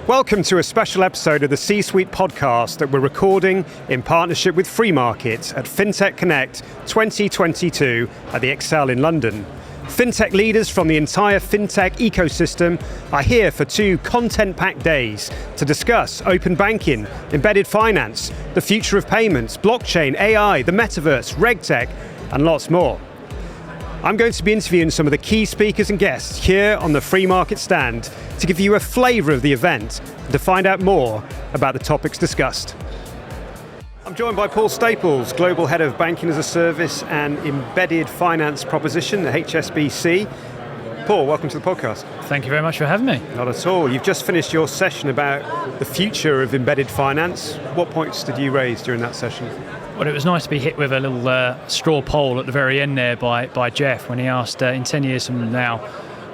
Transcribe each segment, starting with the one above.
Welcome to a special episode of the C-Suite podcast that we're recording in partnership with Freemarket at FinTech Connect 2022 at the Excel in London. FinTech leaders from the entire FinTech ecosystem are here for 2 content-packed days to discuss open banking, embedded finance, the future of payments, blockchain, AI, the metaverse, RegTech, and lots more. I'm going to be interviewing some of the key speakers and guests here on the Freemarket stand to give you a flavour of the event and to find out more about the topics discussed. I'm joined by Paul Staples, Global Head of Banking as a Service and Embedded Finance Proposition at HSBC. Paul, welcome to the podcast. Thank you very much for having me. Not at all. You've just finished your session about the future of embedded finance. What points did you raise during that session? Well, it was nice to be hit with a little straw poll at the very end there by Jeff when he asked, in 10 years from now,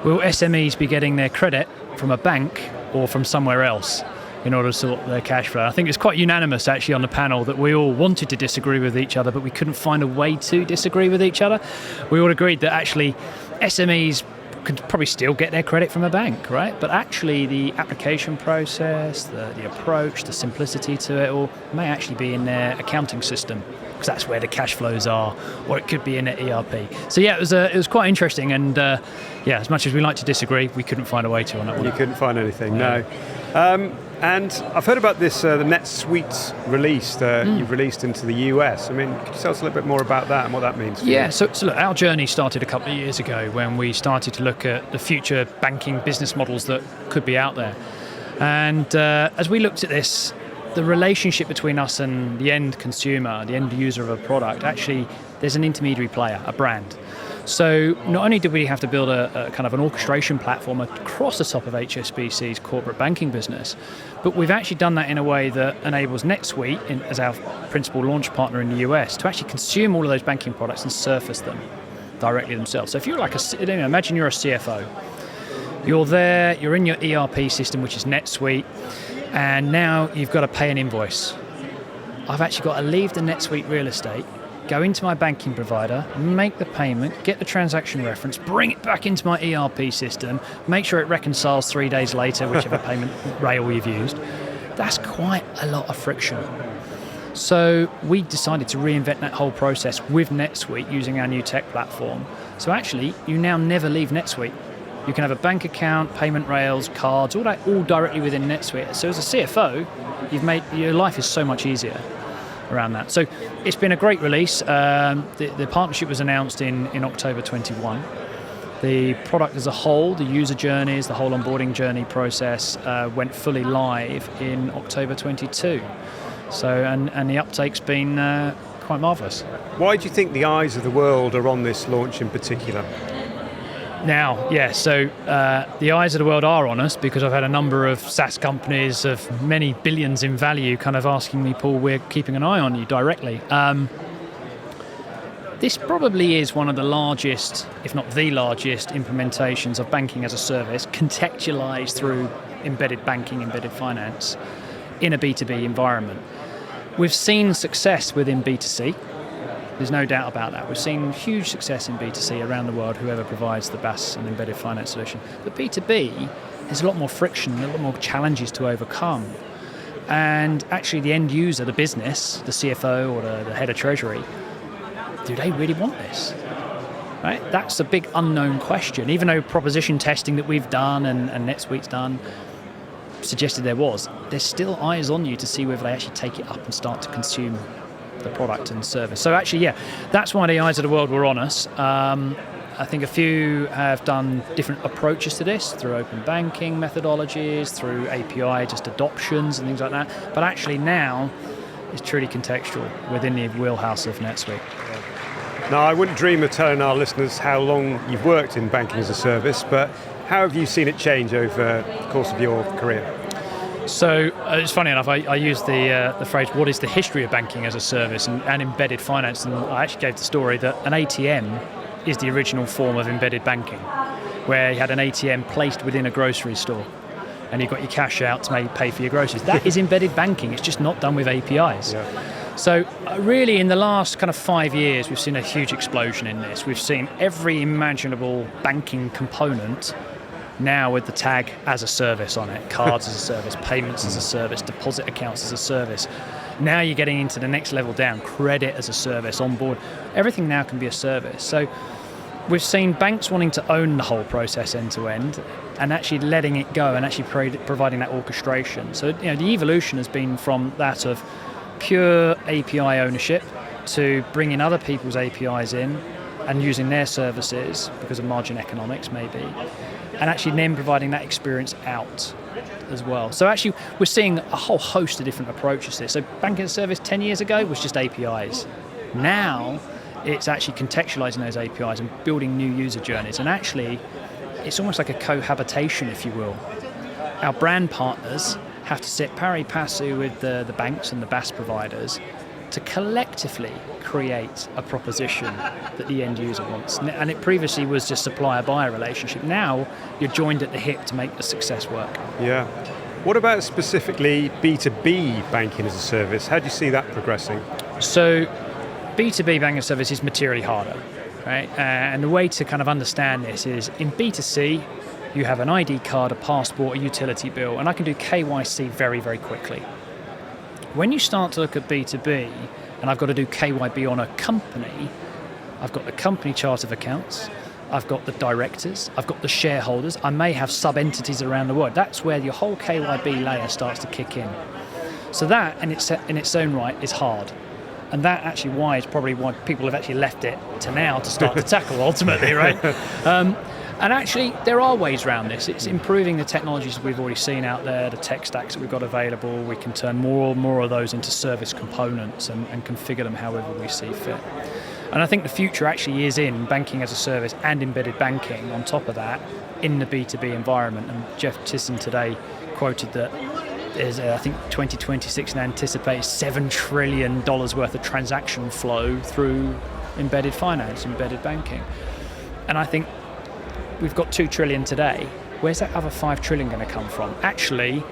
will SMEs be getting their credit from a bank or from somewhere else in order to sort their cash flow? I think it's quite unanimous actually on the panel that we all wanted to disagree with each other, but we couldn't find a way to disagree with each other. We all agreed that actually SMEs could probably still get their credit from a bank, right? But actually the application process, the approach, the simplicity to it all may actually be in their accounting system, because that's where the cash flows are, or it could be in their ERP. So yeah, it was quite interesting, and as much as we like to disagree, we couldn't find a way to on that one. You couldn't find anything, no. And I've heard about this, the NetSuite release that you've released into the US. I mean, could you tell us a little bit more about that and what that means for you? So look, our journey started a couple of years ago when we started to look at the future banking business models that could be out there. And as we looked at this, the relationship between us and the end consumer, the end user of a product, actually there's an intermediary player, a brand. So not only did we have to build a kind of an orchestration platform across the top of HSBC's corporate banking business, but we've actually done that in a way that enables NetSuite, as our principal launch partner in the US, to actually consume all of those banking products and surface them directly themselves. So if you're imagine you're a CFO, you're there, you're in your ERP system, which is NetSuite, and now you've got to pay an invoice. I've actually got to leave the NetSuite real estate, go into my banking provider, make the payment, get the transaction reference, bring it back into my ERP system, make sure it reconciles 3 days later, whichever payment rail you've used. That's quite a lot of friction. So we decided to reinvent that whole process with NetSuite using our new tech platform. So actually, you now never leave NetSuite. You can have a bank account, payment rails, cards, all that, all directly within NetSuite. So as a CFO, your life is so much easier around that. So it's been a great release. The partnership was announced in October 21. The product as a whole, the user journeys, the whole onboarding journey process went fully live in October 22. So and the uptake's been quite marvellous. Why do you think the eyes of the world are on this launch in particular? Now, so the eyes of the world are on us because I've had a number of SaaS companies of many billions in value kind of asking me, Paul, we're keeping an eye on you directly. This probably is one of the largest, if not the largest, implementations of banking as a service, contextualized through embedded banking, embedded finance, in a B2B environment. We've seen success within B2C. There's no doubt about that. We've seen huge success in B2C around the world, whoever provides the BaaS and embedded finance solution. But B2B, there's a lot more friction, a lot more challenges to overcome. And actually the end user, the business, the CFO or the head of treasury, do they really want this? Right? That's a big unknown question. Even though proposition testing that we've done and NetSuite's done suggested there's still eyes on you to see whether they actually take it up and start to consume the product and service. So actually, that's why the eyes of the world were on us. I think a few have done different approaches to this through open banking methodologies, through API just adoptions and things like that. But actually now it's truly contextual within the wheelhouse of NetSuite. Now, I wouldn't dream of telling our listeners how long you've worked in banking as a service, but how have you seen it change over the course of your career? So it's funny enough, I used the phrase, what is the history of banking as a service and embedded finance, and I actually gave the story that an ATM is the original form of embedded banking, where you had an ATM placed within a grocery store and you got your cash out to pay for your groceries. That is embedded banking, it's just not done with APIs. Yeah. So really in the last kind of 5 years, we've seen a huge explosion in this. We've seen every imaginable banking component now with the tag as a service on it, cards as a service, payments as a service, deposit accounts as a service. Now you're getting into the next level down, credit as a service, on board. Everything now can be a service. So we've seen banks wanting to own the whole process end to end and actually letting it go and actually providing that orchestration. So the evolution has been from that of pure API ownership to bringing other people's APIs in and using their services because of margin economics maybe, and actually then providing that experience out as well. So actually we're seeing a whole host of different approaches to this. So banking as a service 10 years ago was just APIs. Now it's actually contextualizing those APIs and building new user journeys, and actually it's almost like a cohabitation, if you will. Our brand partners have to sit pari passu with the banks and the BaaS providers to collectively create a proposition that the end user wants. And it previously was just supplier-buyer relationship. Now you're joined at the hip to make the success work. Yeah. What about specifically B2B banking as a service? How do you see that progressing? So B2B banking as a service is materially harder, right? And the way to kind of understand this is in B2C, you have an ID card, a passport, a utility bill, and I can do KYC very, very quickly. When you start to look at B2B, and I've got to do KYB on a company, I've got the company chart of accounts, I've got the directors, I've got the shareholders, I may have sub-entities around the world. That's where your whole KYB layer starts to kick in. So that, in its own right, is hard. And that actually is probably why people have actually left it to now to start to tackle ultimately, right? And actually, there are ways around this. It's improving the technologies we've already seen out there, the tech stacks that we've got available. We can turn more of those into service components and configure them however we see fit. And I think the future actually is in banking as a service and embedded banking on top of that in the B2B environment. And Jeff Tisson today quoted that there's, I think, 2026 anticipates $7 trillion worth of transaction flow through embedded finance, embedded banking. And I think we've got 2 trillion today. Where's that other 5 trillion going to come from? Actually,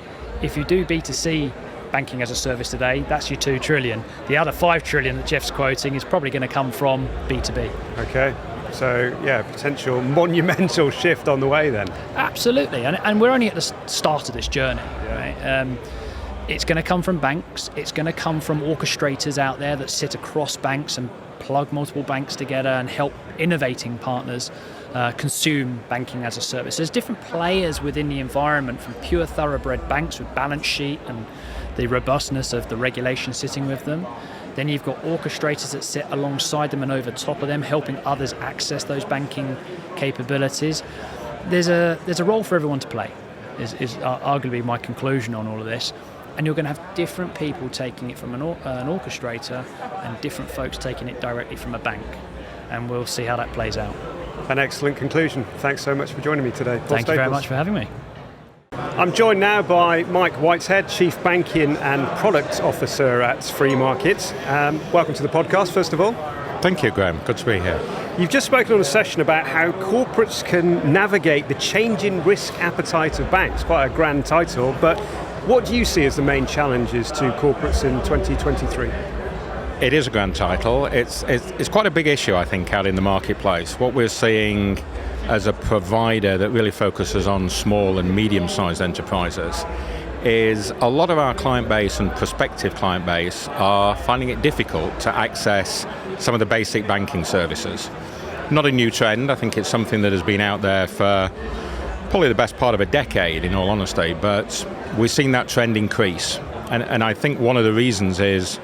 if you do B2C banking as a service today, that's your 2 trillion. The other 5 trillion that Jeff's quoting is probably going to come from B2B. Okay. So, yeah, potential monumental shift on the way then. Absolutely. And we're only at the start of this journey. Right? It's going to come from banks. It's going to come from orchestrators out there that sit across banks and plug multiple banks together and help innovating partners consume banking as a service. There's different players within the environment, from pure thoroughbred banks with balance sheet and the robustness of the regulation sitting with them. Then you've got orchestrators that sit alongside them and over top of them, helping others access those banking capabilities. There's a role for everyone to play, is arguably my conclusion on all of this. And you're going to have different people taking it from an orchestrator and different folks taking it directly from a bank. And we'll see how that plays out. An excellent conclusion. Thanks so much for joining me today, Paul Thank you very much for having me. I'm joined now by Mike Whitehead, Chief Banking and Product Officer at Freemarket. Welcome to the podcast, first of all. Thank you, Graham. Good to be here. You've just spoken on a session about how corporates can navigate the changing risk appetite of banks. Quite a grand title, but what do you see as the main challenges to corporates in 2023? It is a grand title. It's quite a big issue, I think, out in the marketplace. What we're seeing as a provider that really focuses on small and medium-sized enterprises is a lot of our client base and prospective client base are finding it difficult to access some of the basic banking services. Not a new trend. I think it's something that has been out there for probably the best part of a decade, in all honesty, but we're seeing that trend increase. And I think one of the reasons is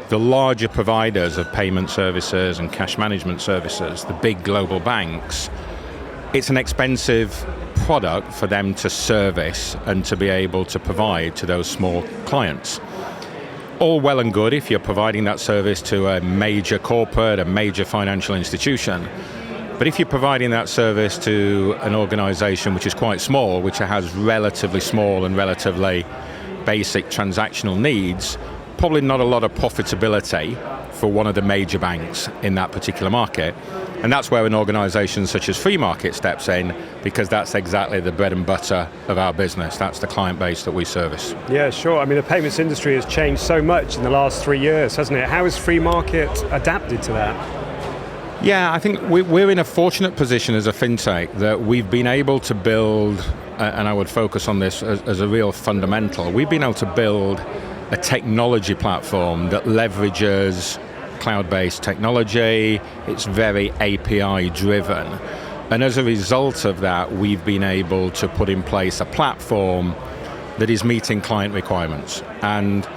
the larger providers of payment services and cash management services, the big global banks, it's an expensive product for them to service and to be able to provide to those small clients. All well and good if you're providing that service to a major corporate, a major financial institution. But if you're providing that service to an organization which is quite small, which has relatively small and relatively basic transactional needs, probably not a lot of profitability for one of the major banks in that particular market. And that's where an organisation such as Freemarket steps in, because that's exactly the bread and butter of our business. That's the client base that we service. Yeah, sure. I mean, the payments industry has changed so much in the last 3 years, hasn't it? How has Freemarket adapted to that? Yeah, I think we're in a fortunate position as a fintech that we've been able to build, and I would focus on this as a real fundamental, we've been able to build a technology platform that leverages cloud-based technology. It's very API-driven. And as a result of that, we've been able to put in place a platform that is meeting client requirements. And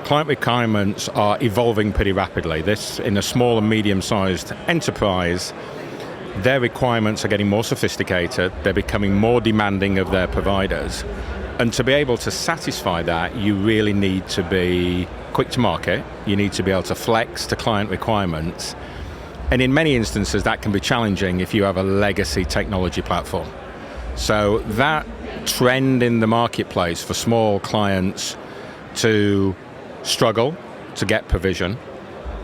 client requirements are evolving pretty rapidly. This, in a small and medium-sized enterprise, their requirements are getting more sophisticated, they're becoming more demanding of their providers. And to be able to satisfy that, you really need to be quick to market, you need to be able to flex to client requirements, and in many instances that can be challenging if you have a legacy technology platform. So that trend in the marketplace for small clients to struggle to get provision,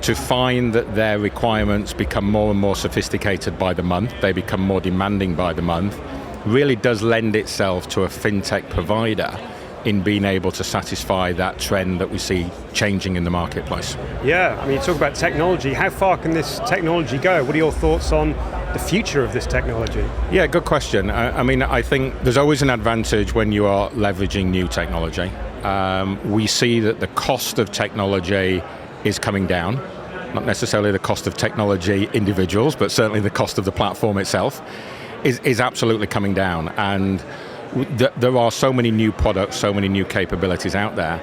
to find that their requirements become more and more sophisticated by the month, they become more demanding by the month, really does lend itself to a fintech provider in being able to satisfy that trend that we see changing in the marketplace. Yeah, I mean, you talk about technology. How far can this technology go? What are your thoughts on the future of this technology? Yeah, good question. I mean, I think there's always an advantage when you are leveraging new technology. We see that the cost of technology is coming down, not necessarily the cost of technology individuals, but certainly the cost of the platform itself is absolutely coming down. And there are so many new products, so many new capabilities out there.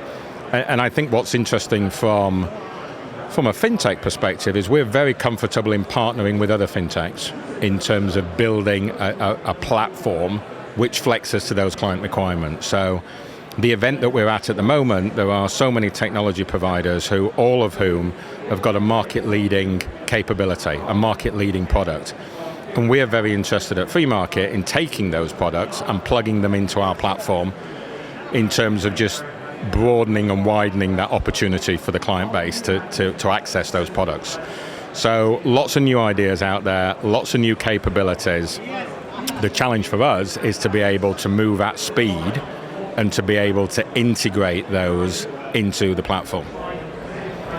And I think what's interesting from a fintech perspective is we're very comfortable in partnering with other fintechs in terms of building a platform which flexes to those client requirements. So the event that we're at the moment, there are so many technology providers who, all of whom have got a market-leading capability, a market-leading product. And we're very interested at Freemarket in taking those products and plugging them into our platform in terms of just broadening and widening that opportunity for the client base to access those products. So lots of new ideas out there, lots of new capabilities. The challenge for us is to be able to move at speed and to be able to integrate those into the platform.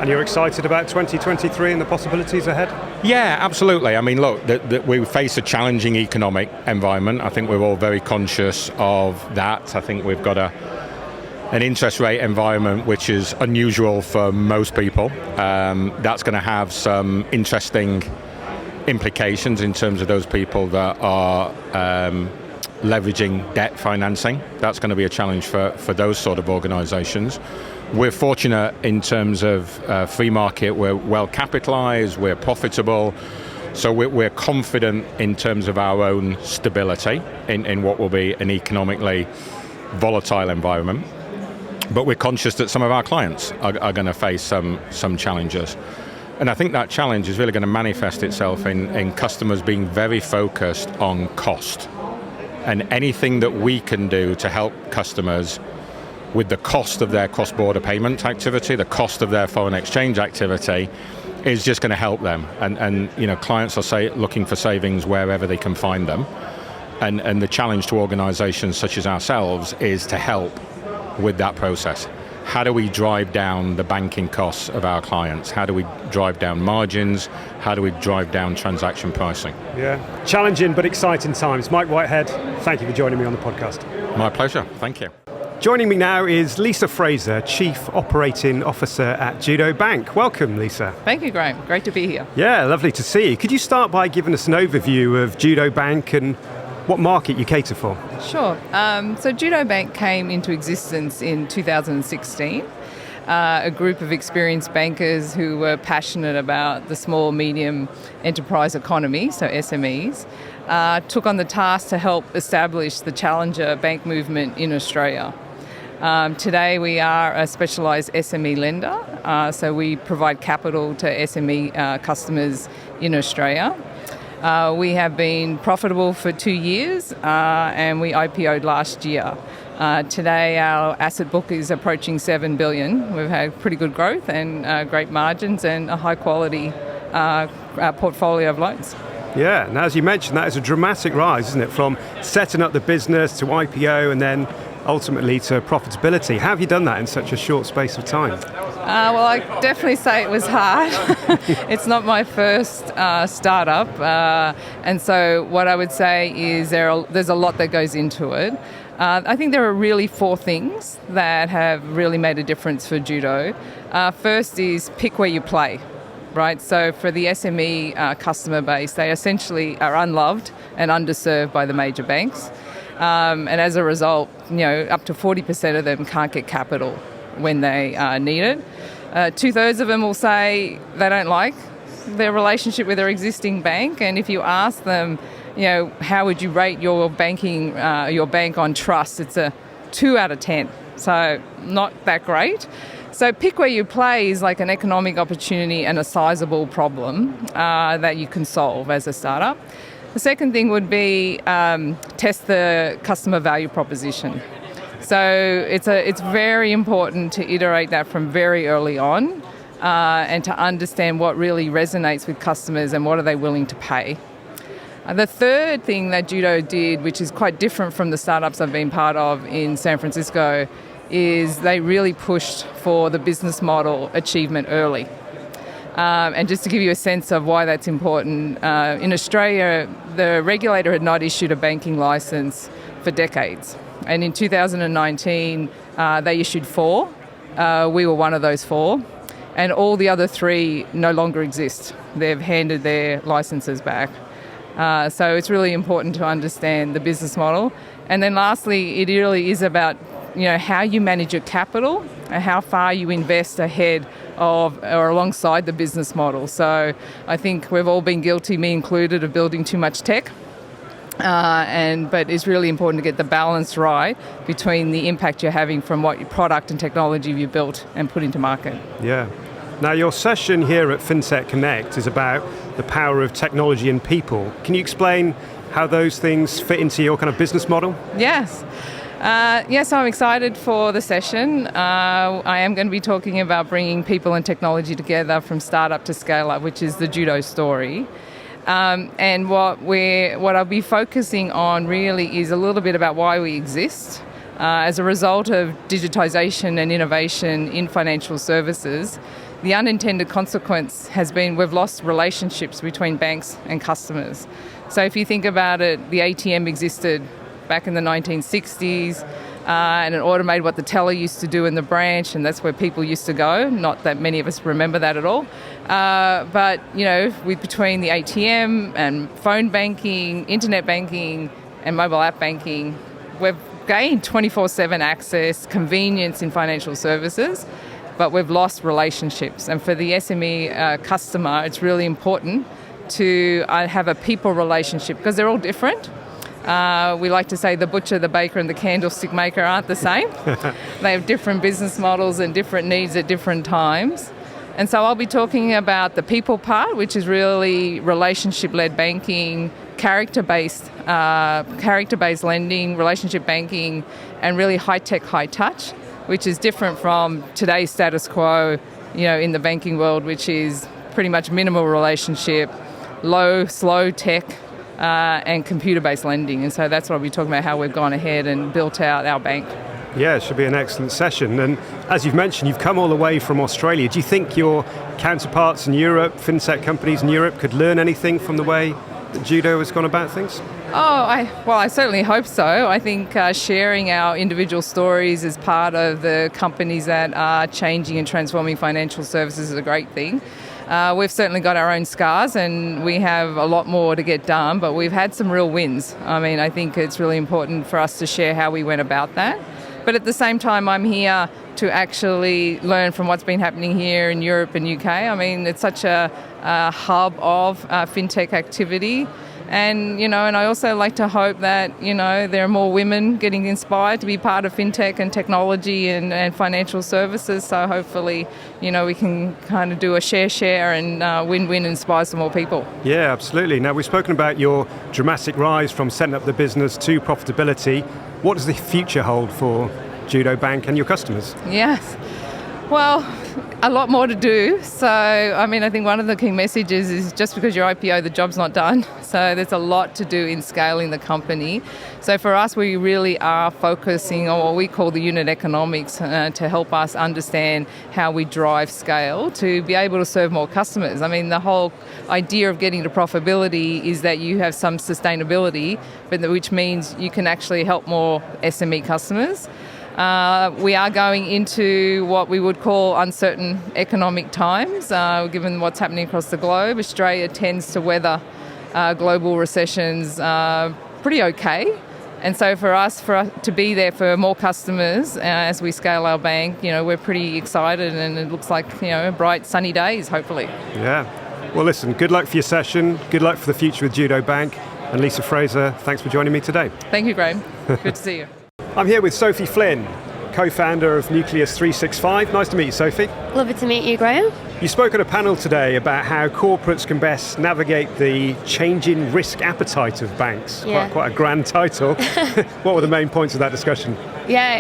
And you're excited about 2023 and the possibilities ahead? Yeah, absolutely. I mean, look, we face a challenging economic environment. I think we're all very conscious of that. I think we've got an interest rate environment which is unusual for most people. That's going to have some interesting implications in terms of those people that are leveraging debt financing. That's going to be a challenge for those sort of organizations. We're fortunate in terms of Freemarket. We're well capitalized, we're profitable, so we're confident in terms of our own stability in what will be an economically volatile environment. But we're conscious that some of our clients are going to face some challenges. And I think that challenge is really going to manifest itself in customers being very focused on cost. And anything that we can do to help customers with the cost of their cross-border payment activity, the cost of their foreign exchange activity, is just going to help them. And you know, clients are looking for savings wherever they can find them. And the challenge to organizations such as ourselves is to help with that process. How do we drive down the banking costs of our clients? How do we drive down margins? How do we drive down transaction pricing? Yeah, challenging but exciting times. Mike Whitehead, thank you for joining me on the podcast. My pleasure, thank you. Joining me now is Lisa Frazier, Chief Operating Officer at Judo Bank. Welcome, Lisa. Thank you, Graham. Great to be here. Yeah, lovely to see you. Could you start by giving us an overview of Judo Bank and what market you cater for? Sure. So Judo Bank came into existence in 2016. A group of experienced bankers who were passionate about the small, medium enterprise economy, so SMEs, took on the task to help establish the challenger bank movement in Australia. Today we are a specialised SME lender, so we provide capital to SME customers in Australia. We have been profitable for 2 years and we IPO'd last year. Today our asset book is approaching $7 billion. We've had pretty good growth and great margins and a high quality portfolio of loans. Yeah, and as you mentioned, that is a dramatic rise, isn't it? From setting up the business to IPO and then ultimately to profitability. How have you done that in such a short space of time? Well, I definitely say it was hard. It's not my first startup. And so what I would say is there's a lot that goes into it. I think there are really 4 things that have really made a difference for Judo. First is pick where you play, right? So for the SME customer base, they essentially are unloved and underserved by the major banks. And as a result, up to 40% of them can't get capital when they need it. 2/3 of them will say they don't like their relationship with their existing bank, and if you ask them, how would you rate your bank on trust, it's a 2 out of 10, so not that great. So pick where you play is like an economic opportunity and a sizable problem that you can solve as a startup. The second thing would be test the customer value proposition. So it's very important to iterate that from very early on and to understand what really resonates with customers and what are they willing to pay. The third thing that Judo did, which is quite different from the startups I've been part of in San Francisco, is they really pushed for the business model achievement early. And just to give you a sense of why that's important, in Australia, the regulator had not issued a banking license for decades. And in 2019, they issued 4. We were one of those 4. And all the other 3 no longer exist. They've handed their licenses back. So it's really important to understand the business model. And then lastly, it really is about how you manage your capital and how far you invest ahead of or alongside the business model. So I think we've all been guilty, me included, of building too much tech. But it's really important to get the balance right between the impact you're having from what your product and technology you built and put into market. Yeah. Now, your session here at FinTech Connect is about the power of technology and people. Can you explain how those things fit into your kind of business model? Yes. Yes, I'm excited for the session. I am going to be talking about bringing people and technology together from startup to scale up, which is the Judo story. And what I'll be focusing on really is a little bit about why we exist. As a result of digitization and innovation in financial services, the unintended consequence has been we've lost relationships between banks and customers. So if you think about it, the ATM existed back in the 1960s, and it automated what the teller used to do in the branch, and that's where people used to go. Not that many of us remember that at all. But between the ATM and phone banking, internet banking, and mobile app banking, we've gained 24/7 access, convenience in financial services, but we've lost relationships. And for the SME customer, it's really important to have a people relationship because they're all different. We like to say the butcher, the baker, and the candlestick maker aren't the same. They have different business models and different needs at different times. And so I'll be talking about the people part, which is really relationship-led banking, character-based lending, relationship banking, and really high-tech, high-touch, which is different from today's status quo, in the banking world, which is pretty much minimal relationship, low, slow tech, and computer-based lending. And so that's what we're talking about, how we've gone ahead and built out our bank. Yeah, it should be an excellent session. And as you've mentioned, you've come all the way from Australia. Do you think your counterparts in Europe, fintech companies in Europe, could learn anything from the way that Judo has gone about things? I certainly hope so. I think sharing our individual stories as part of the companies that are changing and transforming financial services is a great thing. We've certainly got our own scars and we have a lot more to get done, but we've had some real wins. I think it's really important for us to share how we went about that. But at the same time, I'm here to actually learn from what's been happening here in Europe and UK. It's such a hub of fintech activity. And I also like to hope that, there are more women getting inspired to be part of fintech and technology and financial services. So hopefully, we can kind of do a share and win-win, inspire some more people. Yeah, absolutely. Now, we've spoken about your dramatic rise from setting up the business to profitability. What does the future hold for Judo Bank and your customers? Yes. Well, a lot more to do. So, I think one of the key messages is just because you're IPO, the job's not done. So there's a lot to do in scaling the company. So for us, we really are focusing on what we call the unit economics to help us understand how we drive scale to be able to serve more customers. The whole idea of getting to profitability is that you have some sustainability, which means you can actually help more SME customers. We are going into what we would call uncertain economic times, given what's happening across the globe. Australia tends to weather global recessions pretty okay. And so for us to be there for more customers as we scale our bank, we're pretty excited, and it looks like, bright sunny days, hopefully. Yeah. Well, listen, good luck for your session. Good luck for the future with Judo Bank. And Lisa Frazier, thanks for joining me today. Thank you, Graham. Good to see you. I'm here with Sophie Flynn, co-founder of Nucleus 365. Nice to meet you, Sophie. Lovely to meet you, Graham. You spoke at a panel today about how corporates can best navigate the changing risk appetite of banks. Yeah. Quite a grand title. What were the main points of that discussion? Yeah,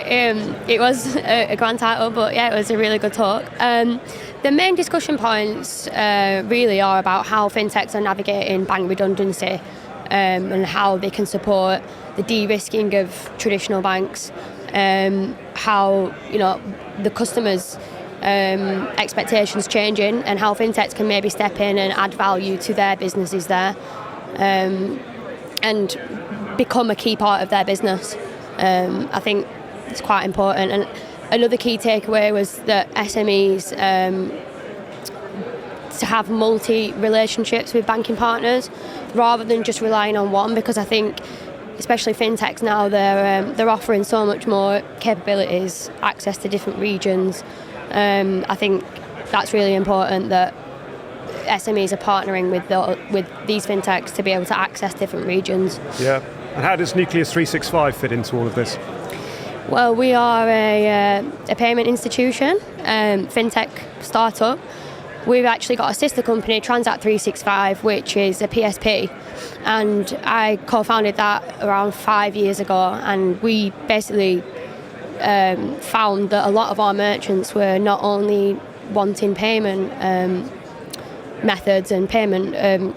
it was a grand title, but yeah, it was a really good talk. The main discussion points really are about how fintechs are navigating bank redundancy and how they can support the de-risking of traditional banks, how the customers' expectations changing, and how fintechs can maybe step in and add value to their businesses there, and become a key part of their business. I think it's quite important. And another key takeaway was that SMEs to have multi-relationships with banking partners rather than just relying on one, because I think especially fintechs now, they're offering so much more capabilities, access to different regions. I think that's really important, that SMEs are partnering with these fintechs to be able to access different regions. Yeah. And how does Nucleus 365 fit into all of this? Well, we are a payment institution, fintech startup. We've actually got a sister company, Transact 365, which is a PSP, and I co-founded that around 5 years ago, and we basically found that a lot of our merchants were not only wanting payment methods and payment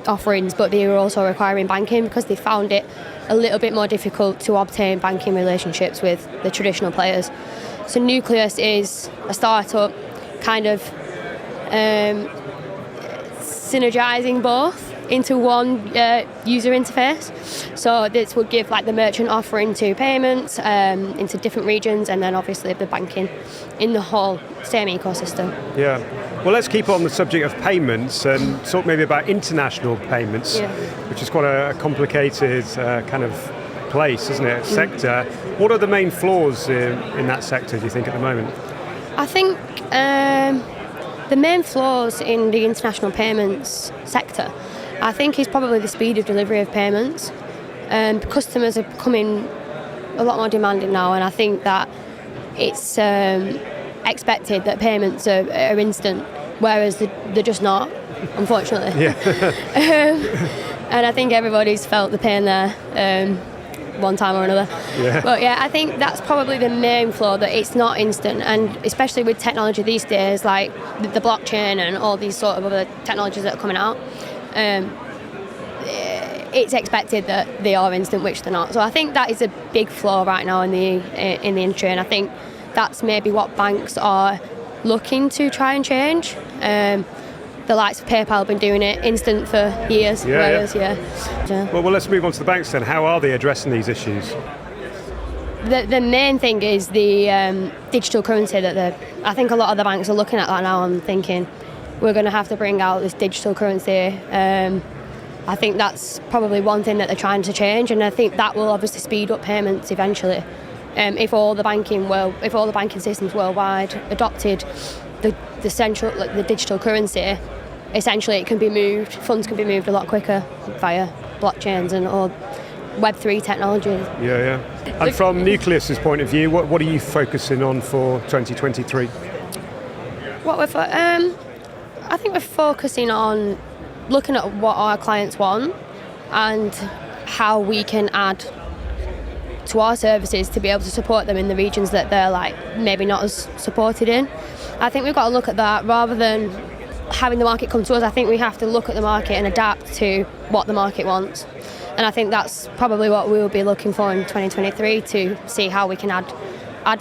offerings, but they were also requiring banking, because they found it a little bit more difficult to obtain banking relationships with the traditional players. So Nucleus is a startup kind of synergizing both into one user interface. So this would give the merchant offering to payments into different regions, and then obviously the banking in the whole same ecosystem. Yeah. Well, let's keep on the subject of payments and talk maybe about international payments, which is quite a complicated kind of place, isn't it? Sector. What are the main flaws in that sector, do you think, at the moment? I think the main flaws in the international payments sector, I think, is probably the speed of delivery of payments. Customers are becoming a lot more demanding now, and I think that it's expected that payments are instant, whereas they're just not, unfortunately. Yeah. And I think everybody's felt the pain there one time or another. Yeah. But yeah, I think that's probably the main flaw, that it's not instant, and especially with technology these days, like the blockchain and all these sort of other technologies that are coming out, it's expected that they are instant, which they're not. So I think that is a big flaw right now in the industry, and I think that's maybe what banks are looking to try and change. The likes of PayPal have been doing it instant for years. Well, let's move on to the banks then. How are they addressing these issues? The main thing is the digital currency that I think a lot of the banks are looking at that now and thinking, we're going to have to bring out this digital currency. I think that's probably one thing that they're trying to change, and I think that will obviously speed up payments eventually. If all the banking systems worldwide adopted the central, the digital currency, essentially it can be moved, funds can be moved a lot quicker via blockchains and all Web3 technology. Yeah. And from Nucleus's point of view, what are you focusing on for 2023? I think we're focusing on looking at what our clients want and how we can add to our services to be able to support them in the regions that they're maybe not as supported in. I think we've got to look at that rather than having the market come to us. I think we have to look at the market and adapt to what the market wants. And I think that's probably what we will be looking for in 2023, to see how we can add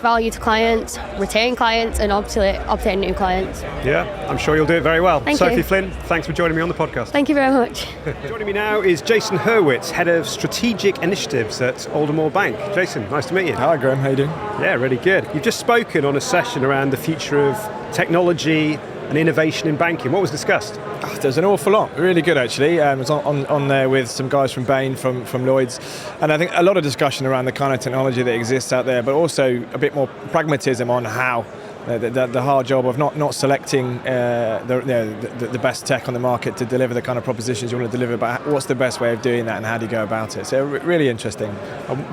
value to clients, retain clients, and obtain new clients. Yeah, I'm sure you'll do it very well. Thank Sophie you. Flynn, thanks for joining me on the podcast. Thank you very much. Joining me now is Jason Hurwitz, Head of Strategic Initiatives at Aldermore Bank. Jason, nice to meet you. Hi Graham, how you doing? Yeah, really good. You've just spoken on a session around the future of technology and innovation in banking. What was discussed? There's an awful lot, really good actually. I was on there with some guys from Bain, from Lloyd's, and I think a lot of discussion around the kind of technology that exists out there, but also a bit more pragmatism on how the hard job of not selecting the best tech on the market to deliver the kind of propositions you want to deliver, but what's the best way of doing that and how do you go about it. So really interesting.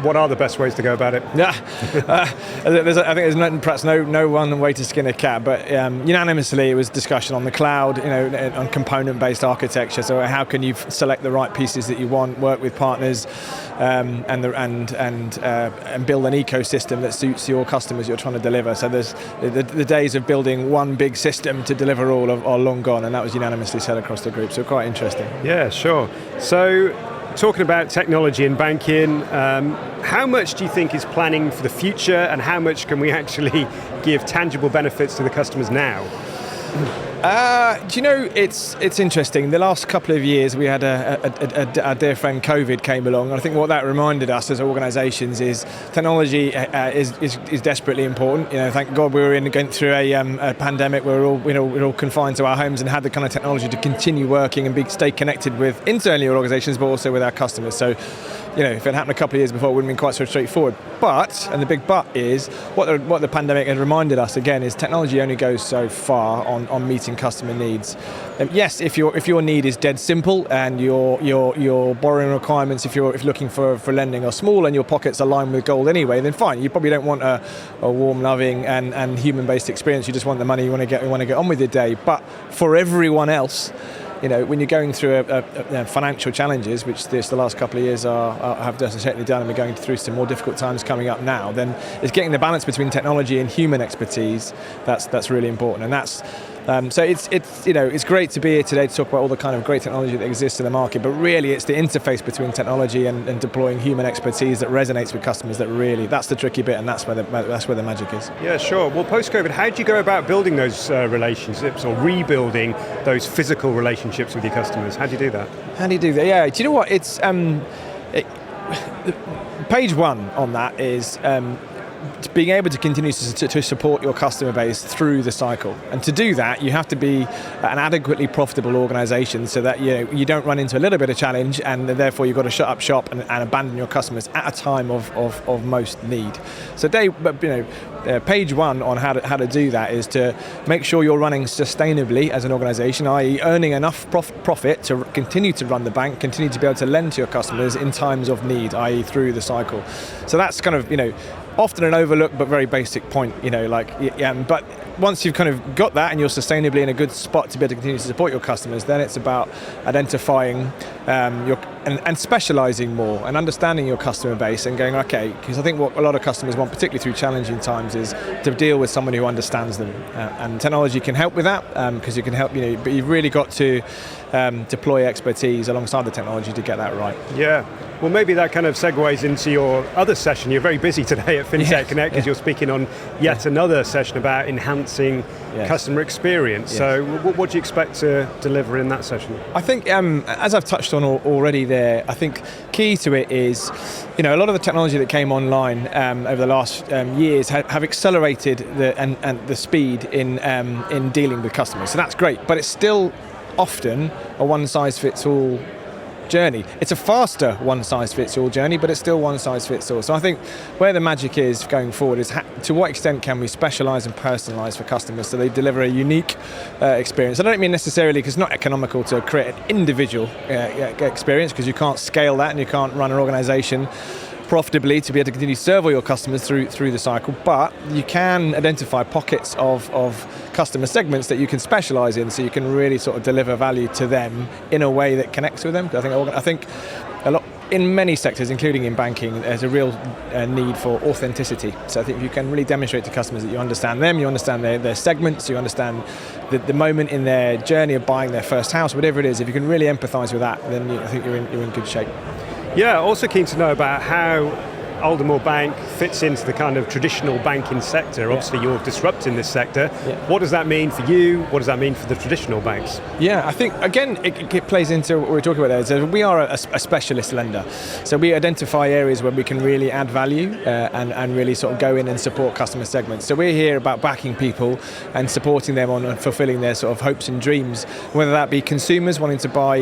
What are the best ways to go about it? Yeah, I think there's perhaps no one way to skin a cat, but unanimously it was discussion on the cloud, on component-based architecture. So how can you select the right pieces that you want, work with partners, and build an ecosystem that suits your customers you're trying to deliver. So there's the days of building one big system to deliver all are long gone, and that was unanimously said across the group. So quite interesting. Yeah, sure. So talking about technology in banking, how much do you think is planning for the future, and how much can we actually give tangible benefits to the customers now? It's interesting. The last couple of years we had our dear friend COVID came along, and I think what that reminded us as organisations is technology is desperately important. Thank God we were going through a pandemic where we're all confined to our homes and had the kind of technology to continue working and stay connected with internally our organisations, but also with our customers. So, if it happened a couple of years before, it wouldn't have been quite so straightforward. But, and the big but is, what the pandemic has reminded us again is technology only goes so far on meeting customer needs. Yes, if your need is dead simple and your borrowing requirements, if you're looking for lending, are small and your pockets are lined with gold anyway, then fine. You probably don't want a warm, loving and human-based experience. You just want the money. You want to get on with your day. But for everyone else, when you're going through financial challenges, which the last couple of years have certainly done, and we're going through some more difficult times coming up now, then it's getting the balance between technology and human expertise that's really important. And that's so it's great to be here today to talk about all the kind of great technology that exists in the market, but really it's the interface between technology and deploying human expertise that resonates with customers that's the tricky bit, and that's where the magic is. Yeah, sure. Well, post-COVID, how do you go about building those relationships or rebuilding those physical relationships with your customers? How do you do that? Yeah, do you know what? It's page one on that is being able to continue to support your customer base through the cycle. And to do that, you have to be an adequately profitable organisation so that you don't run into a little bit of challenge, and therefore you've got to shut up shop and abandon your customers at a time of most need. So page one on how to do that is to make sure you're running sustainably as an organisation, i.e. earning enough profit to continue to run the bank, continue to be able to lend to your customers in times of need, i.e. through the cycle. So that's kind of, often an overlooked but very basic point, but once you've kind of got that and you're sustainably in a good spot to be able to continue to support your customers, then it's about identifying and specialising more and understanding your customer base and going, okay, because I think what a lot of customers want, particularly through challenging times, is to deal with someone who understands them. And technology can help with that, because you can help, but you've really got to deploy expertise alongside the technology to get that right. Yeah. Well, maybe that kind of segues into your other session. You're very busy today at FinTech Connect because you're speaking on yet another session about enhancing customer experience. Yes. So what do you expect to deliver in that session? I think, as I've touched on already there, I think key to it is, a lot of the technology that came online over the last years have accelerated the speed in dealing with customers. So that's great, but it's still often a one-size-fits-all journey. It's a faster one-size-fits-all journey, but it's still one-size-fits-all. So I think where the magic is going forward is to what extent can we specialise and personalise for customers so they deliver a unique experience. I don't mean necessarily because it's not economical to create an individual experience, because you can't scale that and you can't run an organisation profitably to be able to continue to serve all your customers through the cycle, but you can identify pockets of customer segments that you can specialise in, so you can really sort of deliver value to them in a way that connects with them. I think in many sectors, including in banking, there's a real need for authenticity. So I think if you can really demonstrate to customers that you understand them, you understand their segments, you understand the moment in their journey of buying their first house, whatever it is, if you can really empathise with that, then I think you're in good shape. Yeah, also keen to know about how Aldermore Bank fits into the kind of traditional banking sector. Obviously, you're disrupting this sector. Yeah. What does that mean for you? What does that mean for the traditional banks? Yeah, I think, again, it plays into what we're talking about there. So we are a specialist lender. So we identify areas where we can really add value and really sort of go in and support customer segments. So we're here about backing people and supporting them on fulfilling their sort of hopes and dreams, whether that be consumers wanting to buy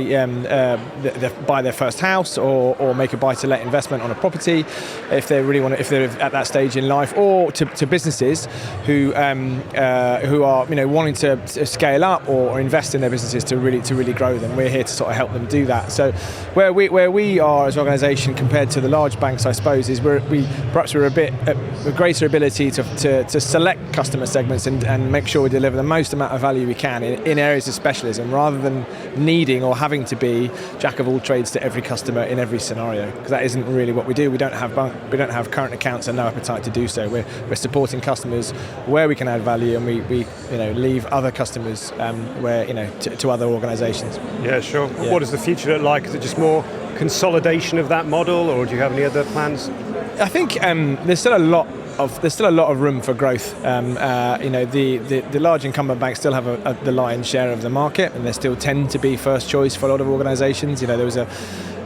their first house or make a buy-to-let investment on a property, if they're at that stage in life, or to businesses who are wanting to scale up or invest in their businesses to really grow them. We're here to sort of help them do that. So where we are as an organisation compared to the large banks, I suppose, is we're a bit a greater ability to select customer segments and make sure we deliver the most amount of value we can in areas of specialism, rather than needing or having to be jack of all trades to every customer in every scenario, because that isn't really what we do. We don't have current accounts and no appetite to do so. We're supporting customers where we can add value, and we leave other customers to other organisations. Yeah, sure. Yeah. What does the future look like? Is it just more consolidation of that model, or do you have any other plans? I think there's still a lot of room for growth. The large incumbent banks still have the lion's share of the market, and they still tend to be first choice for a lot of organisations. There was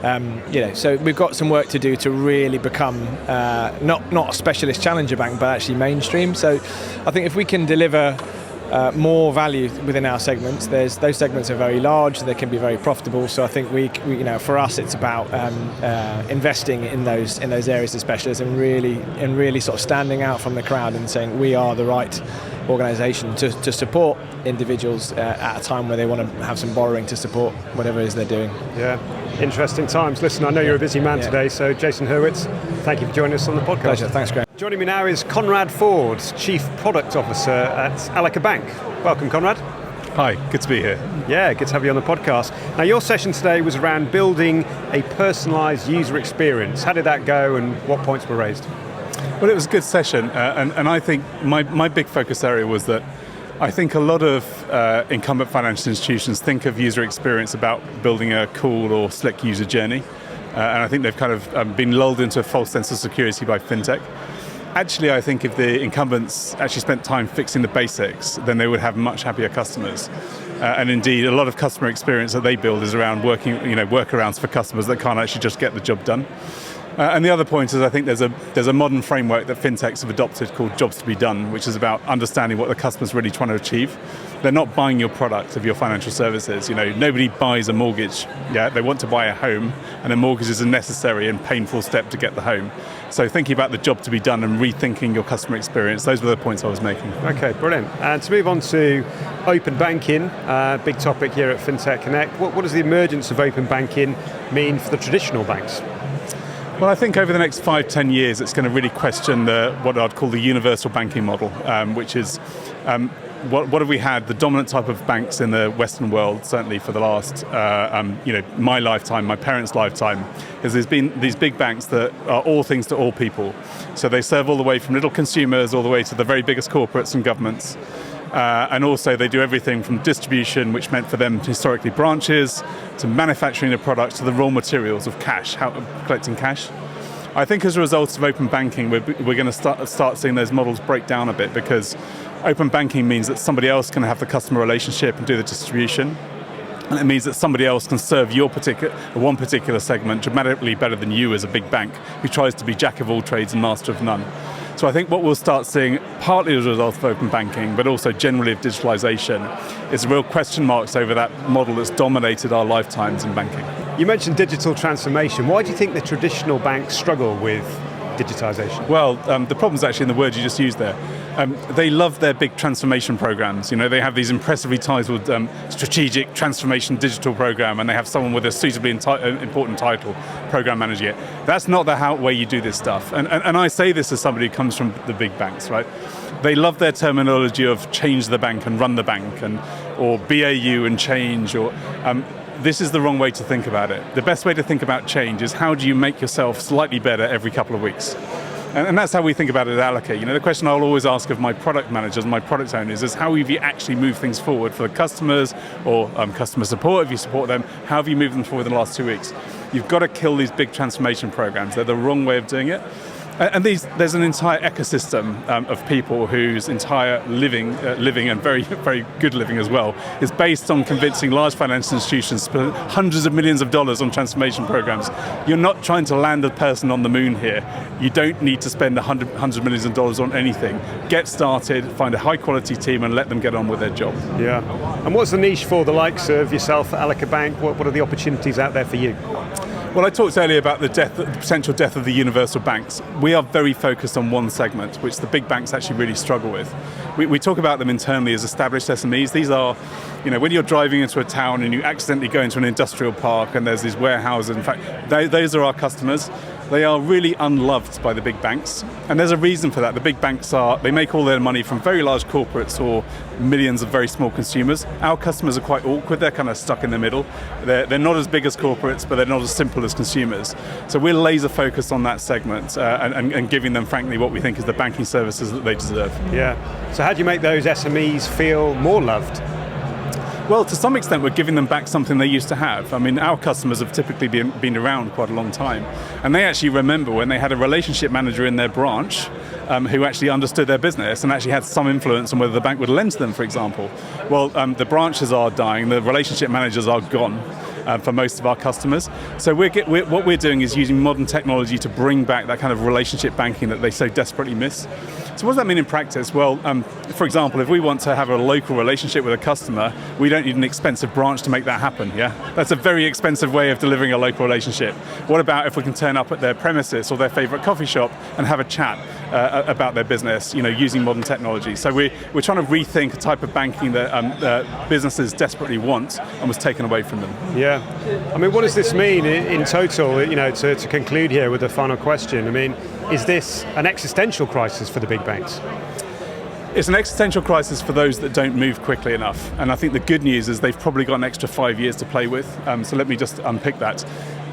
so we've got some work to do to really become not a specialist challenger bank, but actually mainstream. So I think if we can deliver more value within our segments, those segments are very large, they can be very profitable. So I think we for us it's about investing in those areas of specialism and really sort of standing out from the crowd and saying we are the right organisation to support individuals at a time where they want to have some borrowing to support whatever it is they're doing. Yeah, interesting times. Listen, I know you're a busy man today, so Jason Hurwitz, thank you for joining us on the podcast. Pleasure, thanks Graham. Joining me now is Conrad Ford, Chief Product Officer at Allica Bank. Welcome, Conrad. Hi, good to be here. Yeah, good to have you on the podcast. Now, your session today was around building a personalised user experience. How did that go, and what points were raised? Well, it was a good session, and I think my big focus area was that I think a lot of incumbent financial institutions think of user experience about building a cool or slick user journey, and I think they've kind of been lulled into a false sense of security by fintech. Actually, I think if the incumbents actually spent time fixing the basics, then they would have much happier customers. And indeed, a lot of customer experience that they build is around workarounds for customers that can't actually just get the job done. And the other point is I think there's a modern framework that fintechs have adopted called Jobs to be Done, which is about understanding what the customer's really trying to achieve. They're not buying your product of your financial services. Nobody buys a mortgage. Yeah, they want to buy a home, and a mortgage is a necessary and painful step to get the home. So thinking about the job to be done and rethinking your customer experience, those were the points I was making. Okay, brilliant. And to move on to open banking, big topic here at FinTech Connect. What does the emergence of open banking mean for the traditional banks? Well, I think over the next 5-10 years, it's going to really question what I'd call the universal banking model, which is what have we had? The dominant type of banks in the Western world, certainly for the last, my lifetime, my parents' lifetime, is there's been these big banks that are all things to all people. So they serve all the way from little consumers all the way to the very biggest corporates and governments. And also they do everything from distribution, which meant for them historically branches, to manufacturing the products, to the raw materials of cash, collecting cash. I think as a result of open banking, we're going to start seeing those models break down a bit, because open banking means that somebody else can have the customer relationship and do the distribution. And it means that somebody else can serve one particular segment dramatically better than you as a big bank who tries to be jack of all trades and master of none. So I think what we'll start seeing, partly as a result of open banking, but also generally of digitalisation, is real question marks over that model that's dominated our lifetimes in banking. You mentioned digital transformation. Why do you think the traditional banks struggle with digitisation? Well, the problem's actually in the word you just used there. They love their big transformation programs. They have these impressively titled strategic transformation digital program, and they have someone with a suitably important title, program manager. That's not the way you do this stuff. And I say this as somebody who comes from the big banks, right? They love their terminology of change the bank and run the bank, or BAU and change, or this is the wrong way to think about it. The best way to think about change is how do you make yourself slightly better every couple of weeks? And that's how we think about it at Allica. The question I'll always ask of my product managers, my product owners, is how have you actually moved things forward for the customers or customer support, if you support them, how have you moved them forward in the last 2 weeks? You've got to kill these big transformation programs. They're the wrong way of doing it. And there's an entire ecosystem of people whose entire living and very, very good living as well, is based on convincing large financial institutions to spend hundreds of millions of dollars on transformation programs. You're not trying to land a person on the moon here. You don't need to spend hundreds of millions of dollars on anything. Get started, find a high quality team and let them get on with their job. Yeah. And what's the niche for the likes of yourself at Allica Bank? What are the opportunities out there for you? Well, I talked earlier about the potential death of the universal banks. We are very focused on one segment, which the big banks actually really struggle with. We talk about them internally as established SMEs. These are, when you're driving into a town and you accidentally go into an industrial park and there's these warehouses, in fact, those are our customers. They are really unloved by the big banks, and there's a reason for that. The big banks they make all their money from very large corporates or millions of very small consumers. Our customers are quite awkward, they're kind of stuck in the middle. They're not as big as corporates, but they're not as simple as consumers. So we're laser focused on that segment and giving them, frankly, what we think is the banking services that they deserve. Yeah. So how do you make those SMEs feel more loved? Well, to some extent, we're giving them back something they used to have. I mean, our customers have typically been around quite a long time, and they actually remember when they had a relationship manager in their branch who actually understood their business and actually had some influence on whether the bank would lend to them, for example. Well, the branches are dying, the relationship managers are gone. For most of our customers. So what we're doing is using modern technology to bring back that kind of relationship banking that they so desperately miss. So what does that mean in practice? Well, for example, if we want to have a local relationship with a customer, we don't need an expensive branch to make that happen, yeah? That's a very expensive way of delivering a local relationship. What about if we can turn up at their premises or their favorite coffee shop and have a chat about their business, using modern technology? So we're trying to rethink a type of banking that businesses desperately want and was taken away from them. Yeah. I mean, what does this mean in total, to conclude here with the final question? I mean, is this an existential crisis for the big banks? It's an existential crisis for those that don't move quickly enough. And I think the good news is they've probably got an extra 5 years to play with. So let me just unpick that.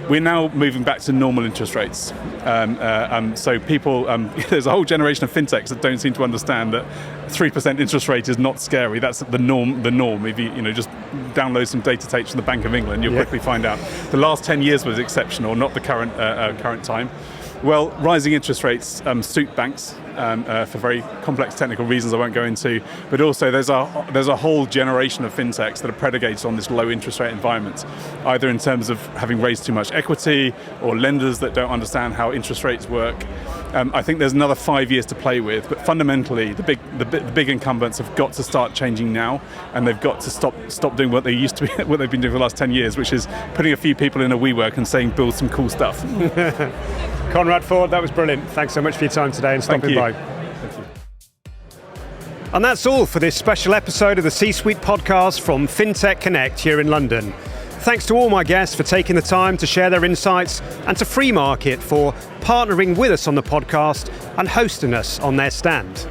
We're now moving back to normal interest rates. So people, there's a whole generation of fintechs that don't seem to understand that 3% interest rate is not scary. That's the norm. If you just download some data tapes from the Bank of England, you'll quickly find out. The last 10 years was exceptional, not the current time. Well, rising interest rates suit banks for very complex technical reasons I won't go into, but also there's a whole generation of fintechs that are predicated on this low interest rate environment, either in terms of having raised too much equity or lenders that don't understand how interest rates work. I think there's another 5 years to play with, but fundamentally the big incumbents have got to start changing now, and they've got to stop doing what they used to be, what they've been doing for the last 10 years, which is putting a few people in a WeWork and saying build some cool stuff. Conrad Ford, that was brilliant. Thanks so much for your time today and stopping by. Thank you. And that's all for this special episode of the C-Suite podcast from FinTech Connect here in London. Thanks to all my guests for taking the time to share their insights, and to Freemarket for partnering with us on the podcast and hosting us on their stand.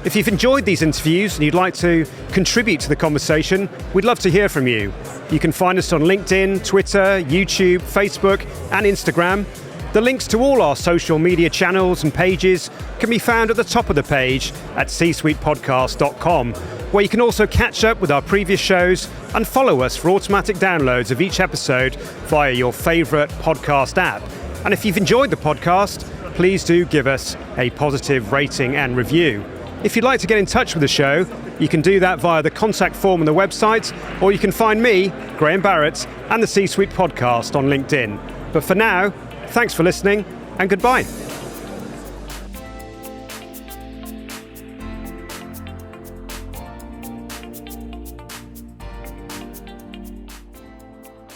If you've enjoyed these interviews and you'd like to contribute to the conversation, we'd love to hear from you. You can find us on LinkedIn, Twitter, YouTube, Facebook and Instagram. The links to all our social media channels and pages can be found at the top of the page at csuitepodcast.com, where you can also catch up with our previous shows and follow us for automatic downloads of each episode via your favourite podcast app. And if you've enjoyed the podcast, please do give us a positive rating and review. If you'd like to get in touch with the show, you can do that via the contact form on the website, or you can find me, Graham Barrett, and the C-Suite podcast on LinkedIn. But for now, thanks for listening and goodbye.